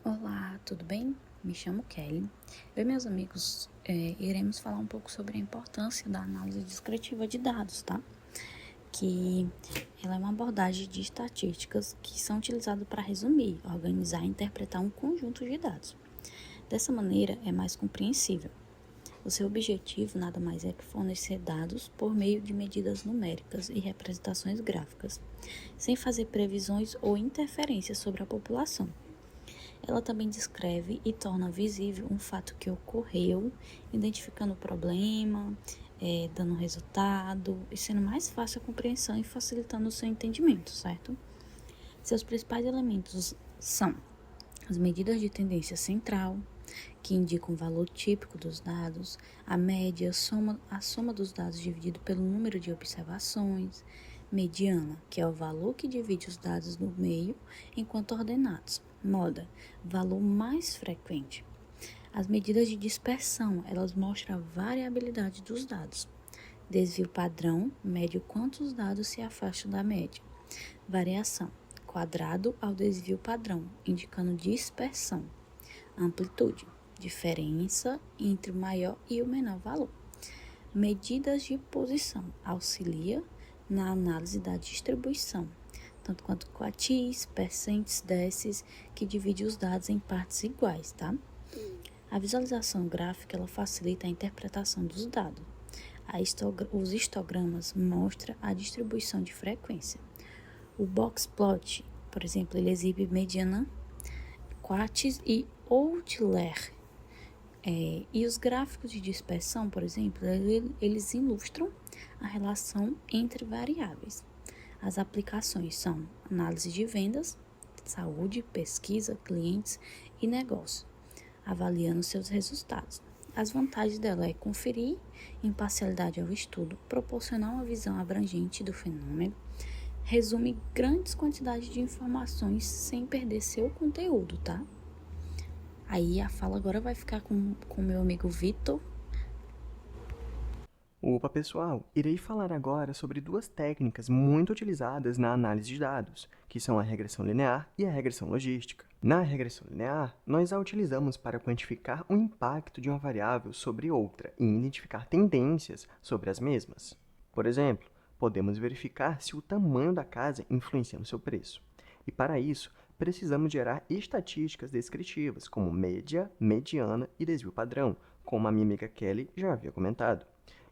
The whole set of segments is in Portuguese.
Olá, tudo bem? Me chamo Kelly. Eu e meus amigos iremos falar um pouco sobre a importância da análise descritiva de dados, tá? Que ela é uma abordagem de estatísticas que são utilizadas para resumir, organizar e interpretar um conjunto de dados. Dessa maneira, é mais compreensível. O seu objetivo nada mais é que fornecer dados por meio de medidas numéricas e representações gráficas, sem fazer previsões ou interferências sobre a população. Ela também descreve e torna visível um fato que ocorreu, identificando o problema, dando resultado e sendo mais fácil a compreensão e facilitando o seu entendimento, certo? Seus principais elementos são as medidas de tendência central, que indicam o valor típico dos dados, a média, a soma dos dados dividido pelo número de observações, mediana, que é o valor que divide os dados no meio enquanto ordenados, moda, valor mais frequente. As medidas de dispersão, elas mostram a variabilidade dos dados. Desvio padrão, mede quantos dados se afastam da média. Variação, quadrado ao desvio padrão, indicando dispersão. Amplitude, diferença entre o maior e o menor valor. Medidas de posição, auxilia na análise da distribuição, tanto quanto quatis, percentes, décis, que divide os dados em partes iguais, tá? A visualização gráfica, ela facilita a interpretação dos dados. Os histogramas mostram a distribuição de frequência. O box plot, por exemplo, ele exibe mediana, quatis e outlier. E os gráficos de dispersão, por exemplo, eles ilustram a relação entre variáveis. As aplicações são análise de vendas, saúde, pesquisa, clientes e negócio, avaliando seus resultados. As vantagens dela é conferir imparcialidade ao estudo, proporcionar uma visão abrangente do fenômeno, resume grandes quantidades de informações sem perder seu conteúdo, tá? Aí a fala agora vai ficar com o meu amigo Vitor. Opa, pessoal! Irei falar agora sobre duas técnicas muito utilizadas na análise de dados, que são a regressão linear e a regressão logística. Na regressão linear, nós a utilizamos para quantificar o impacto de uma variável sobre outra e identificar tendências sobre as mesmas. Por exemplo, podemos verificar se o tamanho da casa influencia no seu preço. E para isso, precisamos gerar estatísticas descritivas, como média, mediana e desvio padrão, como a minha amiga Kelly já havia comentado.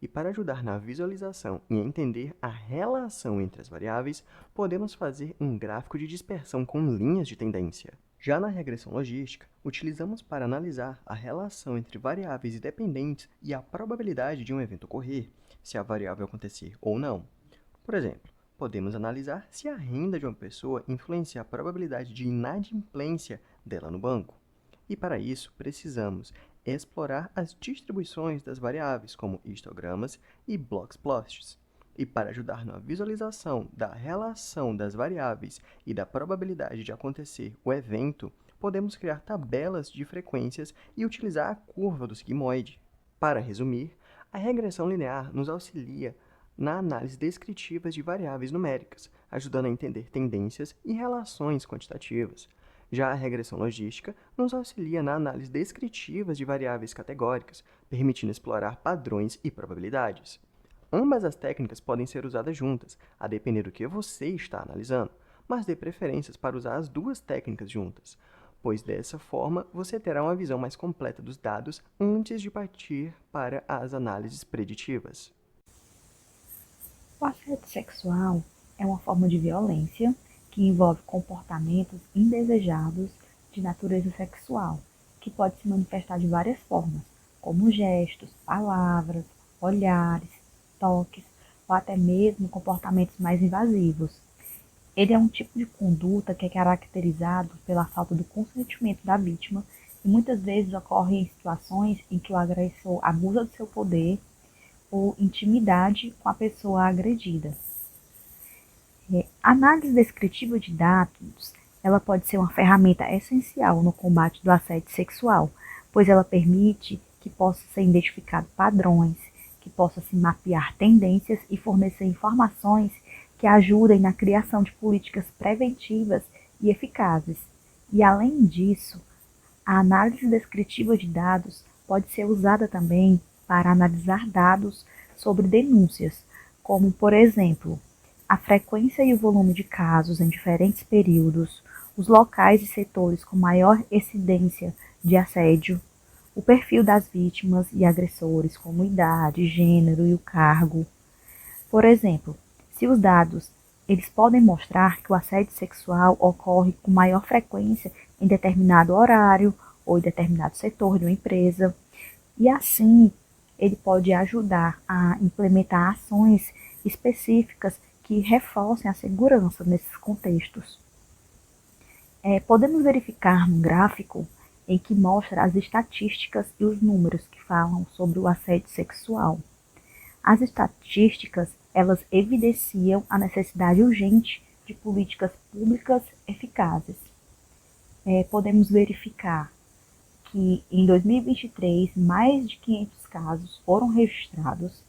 E para ajudar na visualização e entender a relação entre as variáveis, podemos fazer um gráfico de dispersão com linhas de tendência. Já na regressão logística, utilizamos para analisar a relação entre variáveis independentes e a probabilidade de um evento ocorrer, se a variável acontecer ou não. Por exemplo, podemos analisar se a renda de uma pessoa influencia a probabilidade de inadimplência dela no banco. E para isso, precisamos explorar as distribuições das variáveis, como histogramas e blockplots. E para ajudar na visualização da relação das variáveis e da probabilidade de acontecer o evento, podemos criar tabelas de frequências e utilizar a curva do sigmoide. Para resumir, a regressão linear nos auxilia na análise descritiva de variáveis numéricas, ajudando a entender tendências e relações quantitativas. Já a regressão logística nos auxilia na análise descritiva de variáveis categóricas, permitindo explorar padrões e probabilidades. Ambas as técnicas podem ser usadas juntas, a depender do que você está analisando, mas dê preferências para usar as duas técnicas juntas, pois dessa forma você terá uma visão mais completa dos dados antes de partir para as análises preditivas. O assédio sexual é uma forma de violência que envolve comportamentos indesejados de natureza sexual, que pode se manifestar de várias formas, como gestos, palavras, olhares, toques ou até mesmo comportamentos mais invasivos. Ele é um tipo de conduta que é caracterizado pela falta do consentimento da vítima e muitas vezes ocorre em situações em que o agressor abusa do seu poder ou intimidade com a pessoa agredida. A análise descritiva de dados, ela pode ser uma ferramenta essencial no combate do assédio sexual, pois ela permite que possa ser identificado padrões, que possa se mapear tendências e fornecer informações que ajudem na criação de políticas preventivas e eficazes. E além disso, A análise descritiva de dados pode ser usada também para analisar dados sobre denúncias, como, por exemplo, a frequência e o volume de casos em diferentes períodos, os locais e setores com maior incidência de assédio, o perfil das vítimas e agressores, como idade, gênero e o cargo. Por exemplo, se os dados eles podem mostrar que o assédio sexual ocorre com maior frequência em determinado horário ou em determinado setor de uma empresa, e assim ele pode ajudar a implementar ações específicas que reforcem a segurança nesses contextos. Podemos verificar no gráfico em que mostra as estatísticas e os números que falam sobre o assédio sexual. As estatísticas, elas evidenciam a necessidade urgente de políticas públicas eficazes. Podemos verificar que em 2023 mais de 500 casos foram registrados.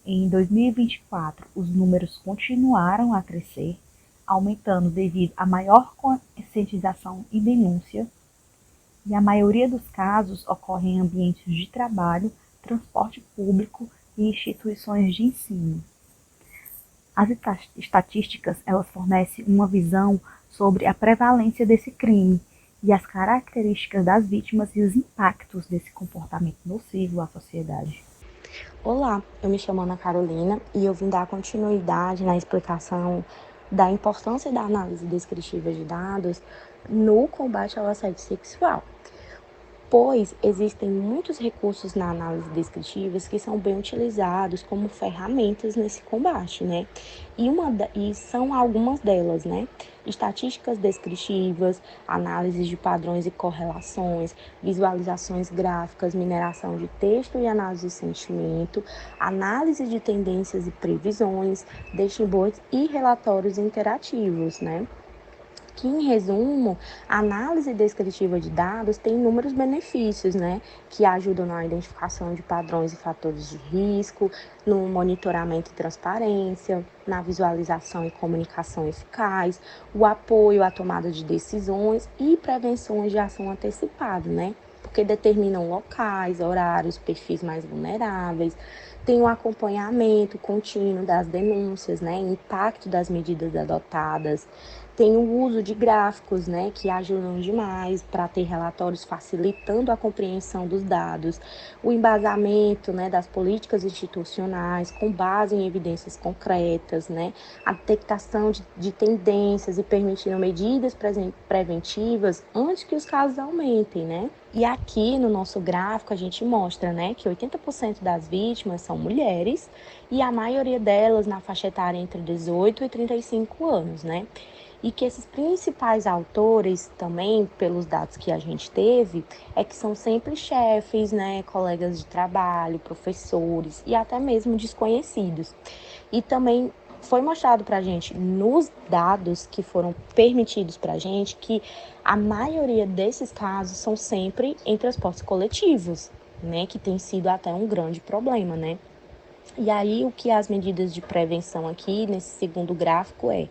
Em 2024 os números continuaram a crescer, aumentando devido a maior conscientização e denúncia, e a maioria dos casos ocorre em ambientes de trabalho, transporte público e instituições de ensino. As estatísticas elas fornecem uma visão sobre a prevalência desse crime e as características das vítimas e os impactos desse comportamento nocivo à sociedade. Olá, eu me chamo Ana Carolina e eu vim dar continuidade na explicação da importância da análise descritiva de dados no combate ao assédio sexual, pois existem muitos recursos na análise descritiva que são bem utilizados como ferramentas nesse combate, né? E são algumas delas, né? Estatísticas descritivas, análises de padrões e correlações, visualizações gráficas, mineração de texto e análise de sentimento, análise de tendências e previsões, dashboards e relatórios interativos, né? Que, em resumo, a análise descritiva de dados tem inúmeros benefícios, né? Que ajudam na identificação de padrões e fatores de risco, no monitoramento e transparência, na visualização e comunicação eficaz, o apoio à tomada de decisões e prevenções de ação antecipada, né? Porque determinam locais, horários, perfis mais vulneráveis, tem o acompanhamento contínuo das denúncias, né? Impacto das medidas adotadas, tem o uso de gráficos, né, que ajudam demais para ter relatórios facilitando a compreensão dos dados, o embasamento, né, das políticas institucionais com base em evidências concretas, né, a detectação de tendências e permitindo medidas preventivas antes que os casos aumentem, né? E aqui no nosso gráfico a gente mostra, né, que 80% das vítimas são mulheres e a maioria delas na faixa etária entre 18 e 35 anos, né? E que esses principais autores também, pelos dados que a gente teve, é que são sempre chefes, né, colegas de trabalho, professores e até mesmo desconhecidos. E também foi mostrado para a gente nos dados que foram permitidos para a gente que a maioria desses casos são sempre em transportes coletivos, né, que tem sido até um grande problema, né? E aí, o que as medidas de prevenção aqui, nesse segundo gráfico, é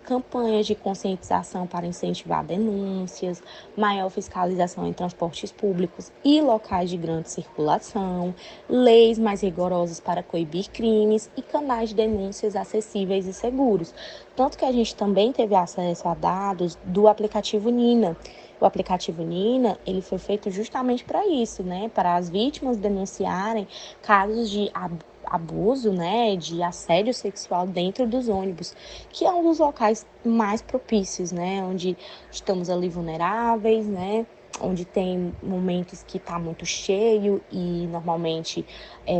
campanhas de conscientização para incentivar denúncias, maior fiscalização em transportes públicos e locais de grande circulação, leis mais rigorosas para coibir crimes e canais de denúncias acessíveis e seguros. Tanto que a gente também teve acesso a dados do aplicativo Nina. O aplicativo Nina, ele foi feito justamente para isso, né? Para as vítimas denunciarem casos de abuso, né, de assédio sexual dentro dos ônibus, que é um dos locais mais propícios, né, onde estamos ali vulneráveis, né, onde tem momentos que está muito cheio e normalmente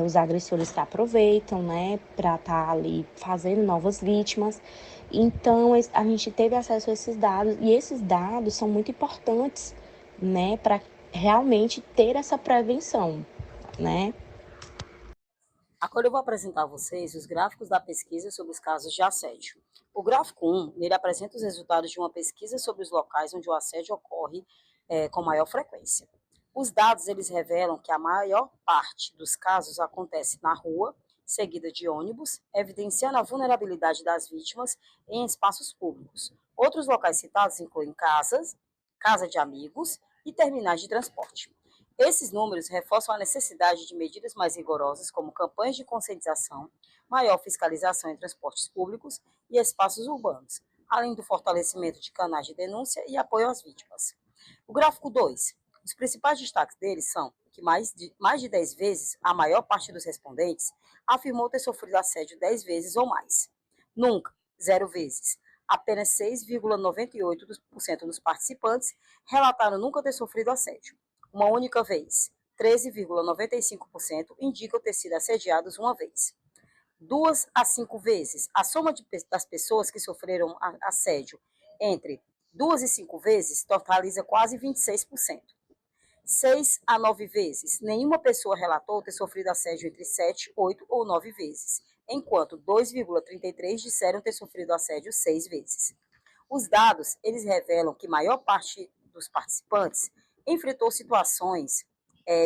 os agressores se aproveitam, né, para estar ali fazendo novas vítimas. Então a gente teve acesso a esses dados e esses dados são muito importantes, né, para realmente ter essa prevenção, né. Agora eu vou apresentar a vocês os gráficos da pesquisa sobre os casos de assédio. O gráfico 1, ele apresenta os resultados de uma pesquisa sobre os locais onde o assédio ocorre com maior frequência. Os dados, eles revelam que a maior parte dos casos acontece na rua, seguida de ônibus, evidenciando a vulnerabilidade das vítimas em espaços públicos. Outros locais citados incluem casas, casa de amigos e terminais de transporte. Esses números reforçam a necessidade de medidas mais rigorosas, como campanhas de conscientização, maior fiscalização em transportes públicos e espaços urbanos, além do fortalecimento de canais de denúncia e apoio às vítimas. O gráfico 2. Os principais destaques deles são que mais de 10 vezes a maior parte dos respondentes afirmou ter sofrido assédio 10 vezes ou mais. Nunca, 0 vezes. Apenas 6,98% dos participantes relataram nunca ter sofrido assédio. Uma única vez, 13,95% indicam ter sido assediados uma vez. 2 a 5 vezes, a soma das pessoas que sofreram assédio entre 2 e 5 vezes totaliza quase 26%. 6 a 9 vezes, nenhuma pessoa relatou ter sofrido assédio entre 7, 8 ou 9 vezes, enquanto 2,33% disseram ter sofrido assédio 6 vezes. Os dados, eles revelam que a maior parte dos participantes enfrentou situações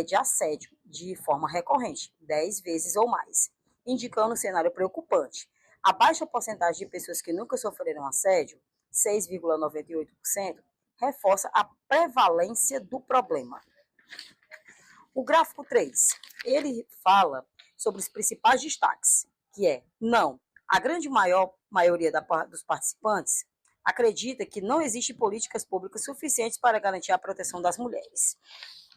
de assédio de forma recorrente, 10 vezes ou mais, indicando um cenário preocupante. A baixa porcentagem de pessoas que nunca sofreram assédio, 6,98%, reforça a prevalência do problema. O gráfico 3, ele fala sobre os principais destaques, que é, não, a grande maioria dos participantes acredita que não existem políticas públicas suficientes para garantir a proteção das mulheres.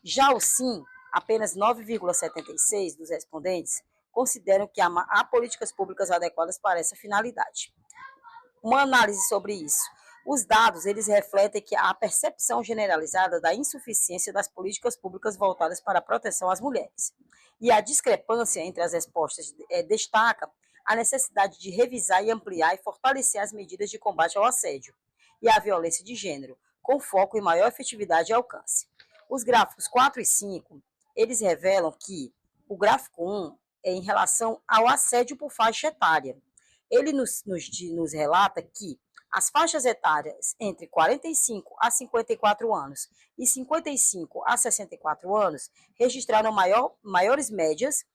Já o sim, apenas 9,76% dos respondentes consideram que há políticas públicas adequadas para essa finalidade. Uma análise sobre isso. Os dados, eles refletem que há a percepção generalizada da insuficiência das políticas públicas voltadas para a proteção às mulheres. E a discrepância entre as respostas destaca a necessidade de revisar e ampliar e fortalecer as medidas de combate ao assédio e à violência de gênero, com foco em maior efetividade e alcance. Os gráficos 4 e 5, eles revelam que o gráfico 1 é em relação ao assédio por faixa etária. Ele nos relata que as faixas etárias entre 45 a 54 anos e 55 a 64 anos registraram maiores médias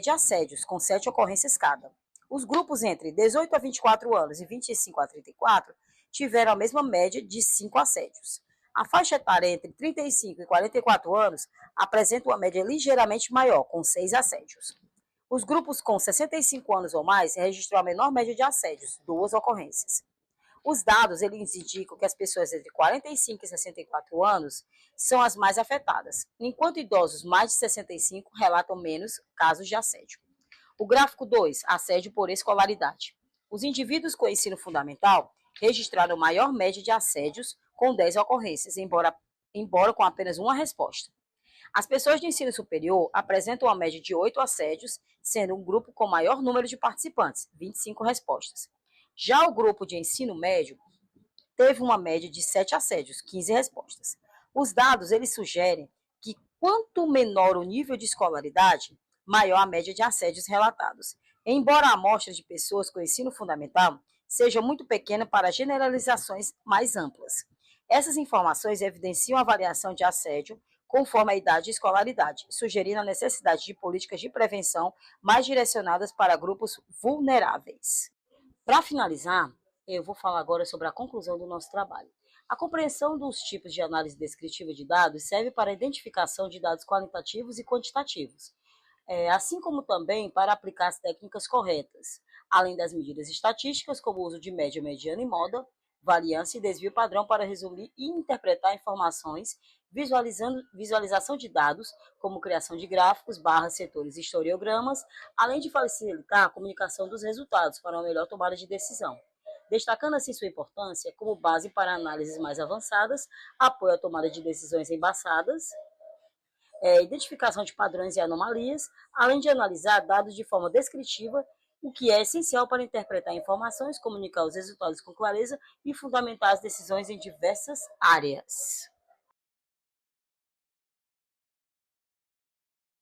de assédios, com 7 ocorrências cada. Os grupos entre 18 a 24 anos e 25 a 34 tiveram a mesma média de 5 assédios. A faixa etária entre 35 e 44 anos apresenta uma média ligeiramente maior, com 6 assédios. Os grupos com 65 anos ou mais registrou a menor média de assédios, 2 ocorrências. Os dados, eles indicam que as pessoas entre 45 e 64 anos são as mais afetadas, enquanto idosos mais de 65 relatam menos casos de assédio. O gráfico 2, assédio por escolaridade. Os indivíduos com ensino fundamental registraram maior média de assédios, com 10 ocorrências, embora com apenas uma resposta. As pessoas de ensino superior apresentam uma média de 8 assédios, sendo um grupo com maior número de participantes, 25 respostas. Já o grupo de ensino médio teve uma média de 7 assédios, 15 respostas. Os dados, eles sugerem que quanto menor o nível de escolaridade, maior a média de assédios relatados. Embora a amostra de pessoas com ensino fundamental seja muito pequena para generalizações mais amplas. Essas informações evidenciam a variação de assédio conforme a idade e escolaridade, sugerindo a necessidade de políticas de prevenção mais direcionadas para grupos vulneráveis. Para finalizar, eu vou falar agora sobre a conclusão do nosso trabalho. A compreensão dos tipos de análise descritiva de dados serve para a identificação de dados qualitativos e quantitativos, assim como também para aplicar as técnicas corretas, além das medidas estatísticas, como o uso de média, mediana e moda, variância e desvio padrão para resumir e interpretar informações, visualização de dados, como criação de gráficos, barras, setores e historiogramas, além de facilitar a comunicação dos resultados para uma melhor tomada de decisão. Destacando assim sua importância como base para análises mais avançadas, apoio à tomada de decisões embaçadas, identificação de padrões e anomalias, além de analisar dados de forma descritiva, o que é essencial para interpretar informações, comunicar os resultados com clareza e fundamentar as decisões em diversas áreas.